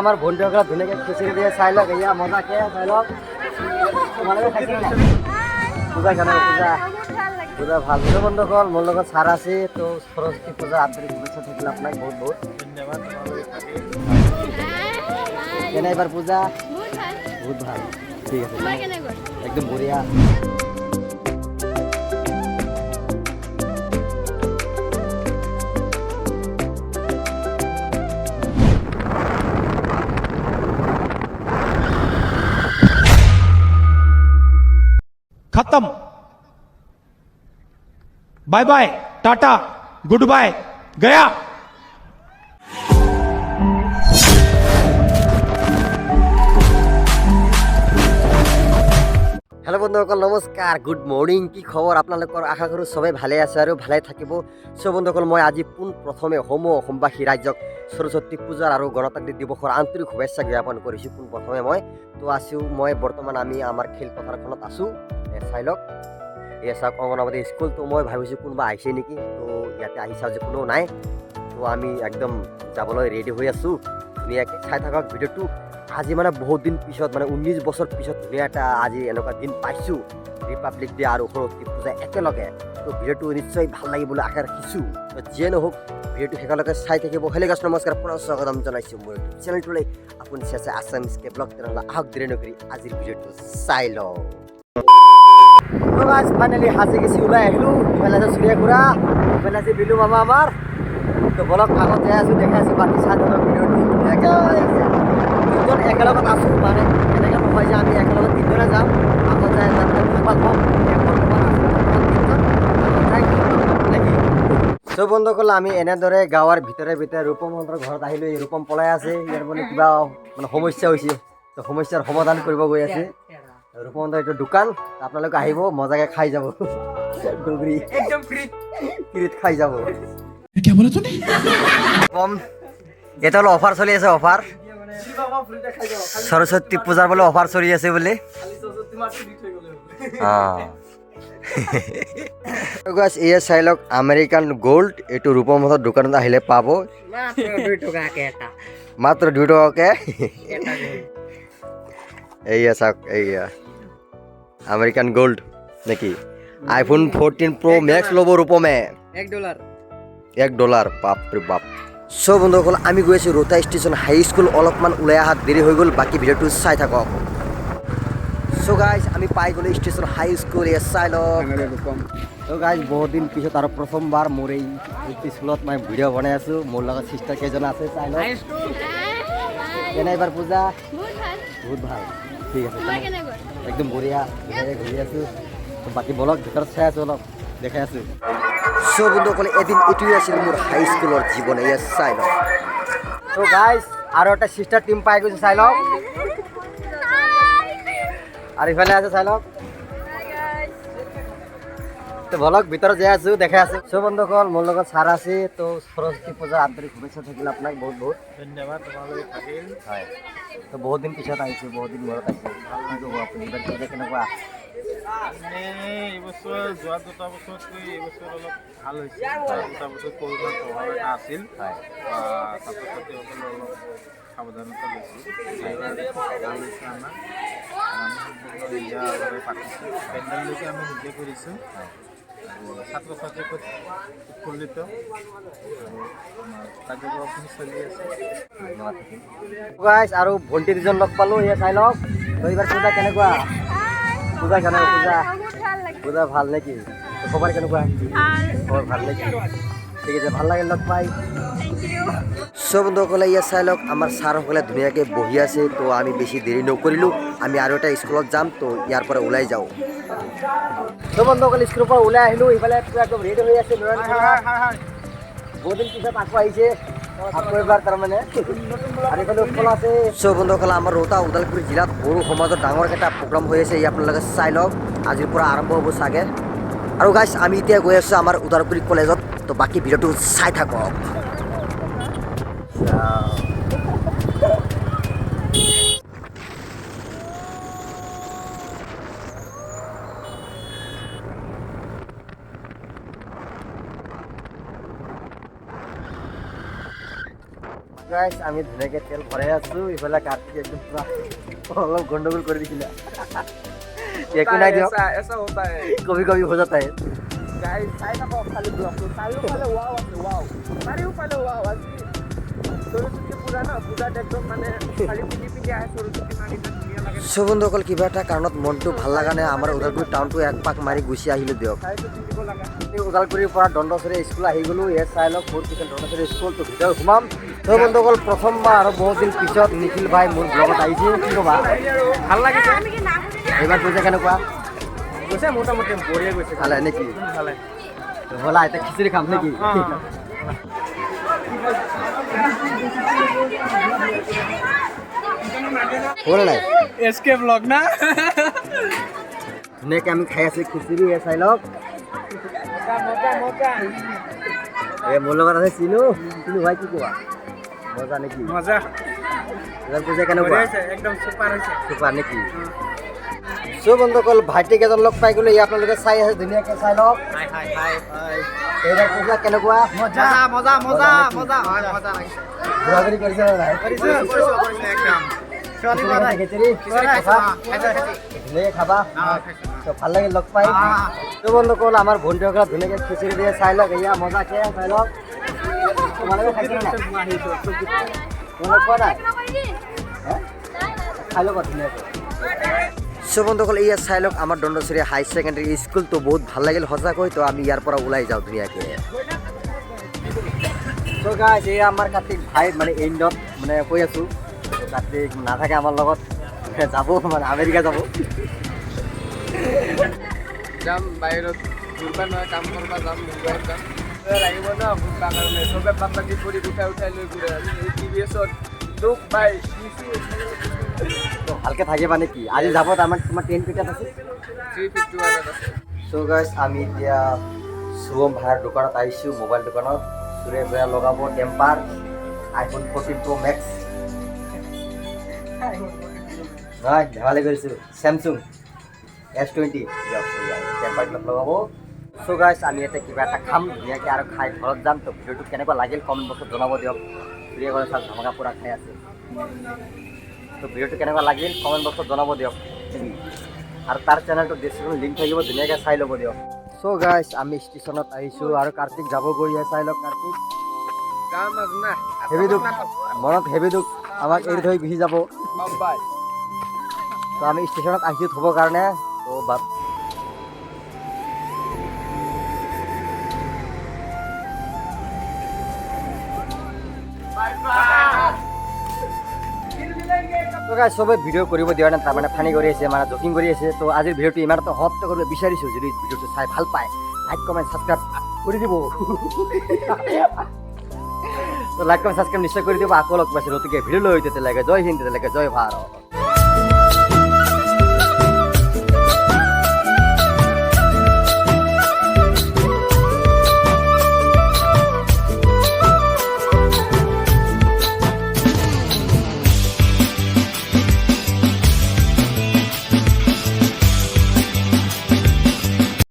আমাৰ বন্ধুসকল ধুনীয়াকৈ খিচিৰি দিয়ে চাই লওক এয়া মজাকে চাই লওক তোমালোকে খাইছে নাই পূজা কেনে পূজা পূজা ভাল ছিল বন্ধুসকল মোৰ লগত ছাৰ আছে তো সৰস্বতী পূজা আন্তৰিক শুভেচ্ছা থাকিল আপোনাক বহুত বহুত ধন্যবাদ কেনে এবাৰ পূজা বহুত ভাল ঠিক আছে একদম বঢ়িয়া खत्म bye bye tata goodbye गया हेलो बंधुসকল नमस्कार गुड मर्निंग কি খবৰ আপোনালোকৰ আশা কৰোঁ সবাই ভালে আছে আৰু ভালে থাকিব সো বন্ধুসকল মই আজি প্ৰথমে অসমবাসী ৰাজ্যক সৰস্বতী পূজাৰ আৰু গণতান্ত্ৰিক দিৱসৰ আন্তৰিক শুভেচ্ছা জ্ঞাপন কৰিছোঁ প্ৰথমে তো আছোঁ মই বৰ্তমান আমি আমাৰ খেলপথাৰখনত আছোঁ চাই লওক এই চাওক অংগনবাদী স্কুল তো মই ভাবিছোঁ কোনোবা আহিছে নেকি তো ইয়াতে আহি চাওঁ যে কোনো নাই তো আমি একদম যাবলৈ ৰেডি হৈ আছোঁ ধুনীয়াকৈ চাই থাকক ভিডিঅ'টো আজি মানে বহুত দিন পিছত মানে 19 বছৰ পিছত ধুনীয়া এটা আজি এনেকুৱা দিন পাইছোঁ ৰিপাব্লিক ডে আৰু সৰস্বতী পূজা একেলগে তো ভিডিঅ'টো নিশ্চয় ভাল লাগিবলৈ আশা ৰাখিছোঁ তো যিয়ে নহওক ভিডিঅ'টো শেষলৈকে চাই থাকিব হেল্ল' গাইছ নমস্কাৰ পুনৰ স্বাগতম জনাইছোঁ মোৰ ইউটিউব চেনেলটোলৈ আপুনি চাইছে আছামিজকে ব্লগ তেনেহ'লে আহক দেৰি নকৰি আজিৰ ভিডিঅ'টো চাই লওক তো গাইছ ফাইনেলি সাজি গেছি ওলাই আহিলোঁ ইফালে আছে চুৰিয়া খুৰা ইফালে আছে বিলু মামা আমাৰ তো বলক আগত যাই আছোঁ দেখাই আছোঁ বাকী চাই ধৰক ভিডিঅ'টো তিনিজন একেলগত আছোঁ মানে এনেকৈ নহয় যে আমি একেলগত তিনিজনে যাম আগত যাই চব বন্ধুসকল আমি এনেদৰে গাঁৱৰ ভিতৰে ভিতৰে ৰূপমহঁতৰ ঘৰত আহিলোঁ এই ৰূপম পলাই আছে ইয়াৰ মানে কিবা মানে সমস্যা হৈছে তো সমস্যাৰ সমাধান কৰিব গৈ আছে ৰূপমহঁতৰ এইটো দোকান আপোনালোকে আহিব মজাকৈ খাই যাব একদম ফ্ৰীত খাই যাব কম এটা হলো অফার চলি আছে অফার সরস্বতী পূজার বলে অফার চলি আছে বলে এয়া চাই লওক আমেরিকান গোল্ড এইটো ৰূপমহঁতৰ দোকানত আহিলে পাব মাত্ৰ 2 টকাকে এইয়া চাওক এইয়া আমেৰিকান গোল্ড নাকি আইফোন 14 প্ৰো ম্যাক্স ল'ব ৰূপমে $1 বাপৰে বাপ সো বন্ধুসকল আমি গৈ আছোঁ ৰোতা ষ্টেচন হাই স্কুল অলপমান ওলাই অহাত দেৰি হৈ গ'ল বাকী ভিডিঅ'টো চাই থাকক সো গাইজ আমি পাই গ'লোঁ ষ্টেচন হাই স্কুল এ চাই লওক তো গাইজ বহুত দিন পিছত আৰু প্ৰথমবাৰ মোৰ এই স্কুলত মই ভিডিঅ' বনাই আছোঁ মোৰ লগত চিষ্টাৰ কেইজন আছে চাই লওক কেনে এইবাৰ পূজা বহুত ভাল ঠিক আছে একদম বঢ়িয়া ঘূৰি আছোঁ বাকী বলক ভিতৰত চাই আছোঁ অলপ দেখাই আছোঁ সো বন্ধুসকলে এদিন এটুই আছিল মোৰ হাই স্কুলৰ জীৱন এয়া চাই লওক তো গাইজ আৰু এটা চিষ্টাৰ টিম পাই গৈছে চাই লওক আৰু ইফালে আছে চাই লওক তো বলক ভিতৰত যাই আছোঁ দেখাই আছোঁ সো বন্ধুসকল মোৰ লগত ছাৰ আছে তো সৰস্বতী পূজাৰ আন্তৰিক শুভেচ্ছা থাকিল আপোনাক বহুত বহুত धन्यवाद তোমালোকে থাকিল হয় তো বহুত দিন পিছত আহিছোঁ বহুত দিন মূৰত আহিছোঁ ভাল লাগিব আপুনি এইবাৰ পূজা কেনেকুৱা এইবছৰ যোৱা 2টা বছৰতকৈ এইবছৰ অলপ ভাল হৈছে 2টা বছৰ কৰোণাৰ প্ৰভাৱ এটা আছিল ছাত্ৰ ছাত্ৰীসকলে অলপ সাৱধানতা লৈছিল ভাল হৈছে আমাৰ আমি ইয়াৰ পাতিছোঁ পেণ্ডেললৈকে আমি নিজে কৰিছোঁ ছাত্ৰ ছাত্ৰী খুব উৎফুল্লিত আৰু কাৰ্যক্ৰমখিনি চলি আছে গাইজ আৰু ভণ্টি দুজন লগ পালোঁ এয়া চাই লওক তো এইবাৰ পূজা কেনেকুৱা পূজা কেনেকুৱা পূজা ভাল নেকি খবৰ কেনেকুৱা খবৰ ভাল নেকি ঠিক আছে ভাল লাগিল লগ পাই সব বন্ধুসকলে ইয়াত চাই লওক আমাৰ ছাৰসকলে ধুনীয়াকৈ বহি আছে তো আমি বেছি দেৰি নকৰিলোঁ আমি আৰু এটা স্কুলত যাম তো ইয়াৰ পৰা ওলাই যাওঁ সব বন্ধুসকল স্কুলৰ পৰা ওলাই আহিলোঁ ইফালে একদম ৰেডি হৈ আছে বহুত দিন পিছত আকৌ আহিছে আকৌ এবাৰ তাৰমানে আৰু এইফালে উৎপল আছে সব বন্ধুসকল আমাৰ ৰোতা ওদালগুৰি জিলাত বড়ো সমাজত ডাঙৰ এটা প্ৰগ্ৰাম হৈ আছে আপোনালোকে চাই লওক আজিৰ পৰা আৰম্ভ হ'ব চাগে আৰু গাইজ আমি এতিয়া গৈ আছোঁ আমাৰ ওদালগুৰি কলেজত তো বাকী ভিডিঅ'টো চাই থাকক গাইস আমি ধুনীয়াকৈ তেল ভৰাই আছো ইফালে কাৰ্তিক একদম পুৰা অলপ গণ্ডগোল কৰি দিছিলে একো নাই দিয়ক ऐसा होता है কবি কবি हो जाता है गाइस साइड ऑफ खाली ब्लॉक तो साइड वाले वाव আছে वाव सारी वाले वाव আছে সরস্বতী পূজা না পূজাটা একদম মানে খালি পিটি আয় সরস্বতী মানিটা ধুনীয়া লাগে সো বন্ধুসকল কিবা এটা কাৰণত মনটো ভাল লগা নাই আমাৰ ওদালগুৰি টাউনটো এক পাক মাৰি গুচি আহিলোঁ দিয়ক সাইডে পিটিব লাগা ওদালগুৰিৰ পৰা দণ্ডচৰী স্কুল আহি গ'লোঁ ইয়াত চাই লওক বহুত পিছত দণ্ডচৰী স্কুল তো ভিতৰত সোমাম তো বন্ধুসকল প্ৰথমবাৰ আৰু বহুত দিন পিছত নিখিল ভাই মোৰ ব্লগত আহিছে কি ক'বা ভাল লাগিছে এইবাৰ পূজা কেনেকুৱা গৈছে মোটামুটি বঢ়িয়া গৈছে ভালে নেকি ভালে ব'লা এতিয়া খিচিৰি খাম নেকি হ'ল নাই এসকে ব্লগ না ধুনীয়াকৈ আমি খাই আছোঁ খিচিৰি এয়া চাই লওক মজা মজা এই মোৰ লগত আছে চিনু চিনু ভাই কি ক'বা মজা নেকি মজা এইবাৰ পূজা কেনেকুৱা বঢ়িয়া হৈছে একদম সুপাৰ হৈছে চুপাৰ নেকি চ' বন্ধুসকল ভাইটিক এজন লগ পাই গ'লো আপোনালোকে চাই আছে ধুনীয়াকৈ চাই লওক হাই হাই হাই এইবাৰ পূজা কেনেকুৱা মজা মজা মজা মজা হয় মজা লাগিছে ঘূৰা-ঘূৰি কৰিছে নে নাই কৰিছে একদম ছোৱালী ধুনীয়াকৈ খিচিৰি ধুনীয়াকৈ খাবা তো ভাল লাগিল লগ পাই ত' বন্ধুসকল আমাৰ ভণ্টিসকলে ধুনীয়াকৈ খিচিৰি দিয়ে চাই লওক এয়া মজাকৈ চাই লওক তোমালোকে খাইছে নাই তোমালোকে খোৱা নাই খাই ল'বা ধুনীয়াকৈ চ' বন্ধুসকল এয়া চাই লওক আমাৰ দণ্ডচৰী হাই ছেকেণ্ডেৰী স্কুলটো বহুত ভাল লাগিল সঁচাকৈ তো আমি ইয়াৰ পৰা ওলাই যাওঁ ধুনীয়াকৈ চ' গাইছ এয়া আমাৰ কাৰ্তিক ভাই মানে ইণ্ডত মানে কৈ আছোঁ কাৰ্তিক নাথাকে আমাৰ লগত যাব মানে আমেৰিকা যাব যাম বাহিৰত ঘূৰিব নহয় কাম কৰিব যাম মুম্বাইত যাম লাগিব ন ঘূৰিব কাৰণে চবে বাকী কৰি উঠাই লৈ ঘূৰে এই টিভিএছত দুখ পাই তো ভালকৈ থাকিবা নেকি আজি যাব তাৰমানে তোমাৰ ট্ৰেইন টিকেট আছে 351 আছে চ' গাইছ আমি এতিয়া শুভম ভাইৰ দোকানত আহিছোঁ মোবাইল দোকানত চুৰে বেয়া লগাব টেম্পাৰ আইফোন 14 Pro Max নহয় ধেমালি কৰিছোঁ চেমচুং S20 টেম্পাৰ গ্লাছ লগাব চ' গাইছ আমি এতিয়া কিবা এটা খাম ধুনীয়াকৈ আৰু খাই ঘৰত যাম তো ভিডিঅ'টো কেনেকুৱা লাগিল কমেণ্ট বক্সত জনাব দিয়ক চুৰিয়ে ঘৰত চাওক ধমাকা পূৰা খাই আছে তো ভিডিঅ'টো কেনেকুৱা লাগিল কমেণ্ট বক্সত জনাব দিয়ক আৰু তাৰ চেনেলটো ডিছক্ৰিপশ্যন লিংক থাকিব ধুনীয়াকৈ চাই ল'ব দিয়ক চ' গাইছ আমি ষ্টেচনত আহিছোঁ আৰু কাৰ্তিক যাব গৈ চাই লওক কাৰ্তিক যাম আৰু না হেভি দুখ মনত হেভি দুখ আমাক এৰি থৈ গুচি যাব বাই তো আমি ষ্টেচনত আহিছোঁ থ'বৰ কাৰণে তো বাট তো গাইছ চবে ভিডিঅ' কৰিব দিয়া নাই তাৰমানে ফানি কৰি আছে মানে জকিং কৰি আছে তো আজিৰ ভিডিঅ'টো ইমানতে সমাপ্ত কৰিব বিচাৰিছোঁ যদি ভিডিঅ'টো চাই ভাল পায় লাইক কমেণ্ট ছাবস্ক্ৰাইব কৰি দিব তো লাইক কমেণ্ট ছাবস্ক্ৰাইব নিশ্চয় কৰি দিব আকৌ লগ পাইছোঁ নতুনকৈ ভিডিঅ' লৈ তেতিয়ালৈকে জয় হিন্দ তেতিয়ালৈকে জয় ভাৰত